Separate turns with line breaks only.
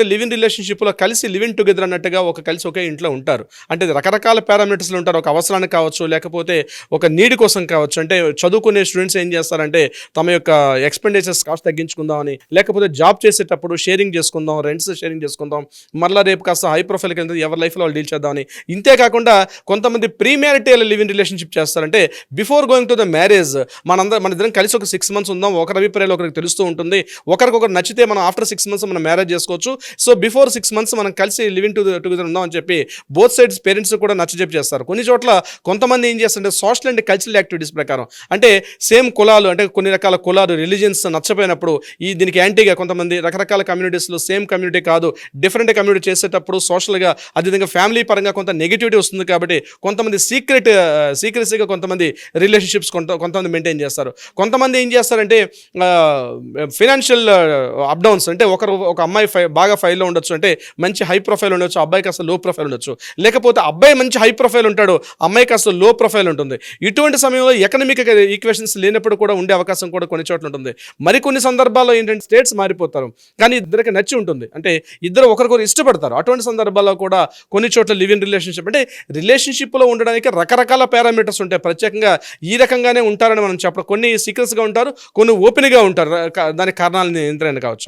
Live in రిలేషన్‌షిప్‌లో కలిసి live in together అన్నట్టుగా కలిసి ఒకే ఇంట్లో ఉంటారు. అంటే ఇది రకరకాల పారామీటర్స్‌లో ఉంటారు. ఒక అవసరానికి కావచ్చు, లేకపోతే ఒక నీడ్ కోసం కావచ్చు. అంటే చదువుకునే స్టూడెంట్స్ ఏం చేస్తారంటే తమ యొక్క ఎక్స్‌పెండిచర్స్ కాస్ట్ తగ్గించుకుందామని, లేకపోతే జాబ్ చేసేటప్పుడు షేరింగ్ చేసుకుందాం, రెంట్స్ షేరింగ్ చేసుకుందాం. మరలా రేపు కాస్త హై ప్రొఫైల్‌కి వెళ్తే ఎవరి లైఫ్‌లో వాళ్ళు డీల్ చేద్దామని. ఇంతే కాకుండా కొంతమంది pre marital live in relationship చేస్తారంటే before going to the marriage మనిద్దరం కలిసి ఒక 6 మంత్స్ ఉందాం. ఒకరి అభిప్రాయాలు ఒకరికి తెలుస్తూ ఉంటుంది. ఒకరికొకరు నచ్చితే మనం ఆఫ్టర్ 6 మంత్స్ మనం మ్యారేజ్ చేసుకోవచ్చు. సో బిఫోర్ 6 మంత్స్ మనం కలిసి లివింగ్ టుగెదర్ ఉందాం అని చెప్పి బోత్ సైడ్స్ పేరెంట్స్ కూడా నచ్చజెప్పి చేస్తారు. కొన్ని చోట్ల కొంతమంది ఏం చేస్తారంటే సోషల్ అండ్ కల్చరల్ యాక్టివిటీస్ ప్రకారం అంటే సేమ్ కులాలు అంటే కొన్ని రకాల కులాలు రిలీజియన్స్ నచ్చపోయినప్పుడు దీనికి యాంటీగా కొంతమంది రకరకాల కమ్యూనిటీస్లో సేమ్ కమ్యూనిటీ కాదు డిఫరెంట్ కమ్యూనిటీ చేసేటప్పుడు సోషల్గా అదేవిధంగా ఫ్యామిలీ పరంగా కొంత నెగిటివిటీ వస్తుంది కాబట్టి కొంతమంది సీక్రెసీగా కొంతమంది రిలేషన్షిప్స్ కొంతమంది మెయింటైన్ చేస్తారు. కొంతమంది ఏం చేస్తారంటే ఫైనాన్షియల్ అప్ డౌన్స్ అంటే ఒక అమ్మాయి బాగా ఫైల్లో ఉండొచ్చు అంటే మంచి హై ప్రొఫైల్ ఉండొచ్చు, అబ్బాయికి అసలు లో ప్రొఫైల్ ఉండొచ్చు. లేకపోతే అబ్బాయి మంచి హై ప్రొఫైల్ ఉంటాడు, అమ్మాయికి అసలు లో ప్రొఫైల్ ఉంటుంది. ఇటువంటి సమయంలో ఎకనామిక్ ఈక్వేషన్స్ లేనప్పుడు కూడా ఉండే అవకాశం కూడా కొన్ని చోట్ల ఉంటుంది. మరికొన్ని సందర్భాల్లో ఏంటంటే స్టేట్స్ మారిపోతారు, కానీ ఇద్దరికి నచ్చి ఉంటుంది. అంటే ఇద్దరు ఒకరికొకరు ఇష్టపడతారు. అటువంటి సందర్భాల్లో కూడా కొన్ని చోట్ల లివ్ ఇన్ రిలేషన్షిప్ అంటే రిలేషన్షిప్లో ఉండడానికి రకరకాల పారామీటర్స్ ఉంటాయి. ప్రత్యేకంగా ఈ రకంగానే ఉంటారని మనం చెప్పడం. కొన్ని సీక్రెట్స్గా ఉంటారు, కొన్ని ఓపెన్గా ఉంటారు. దానికి కారణాలు ఏంటని కావచ్చు.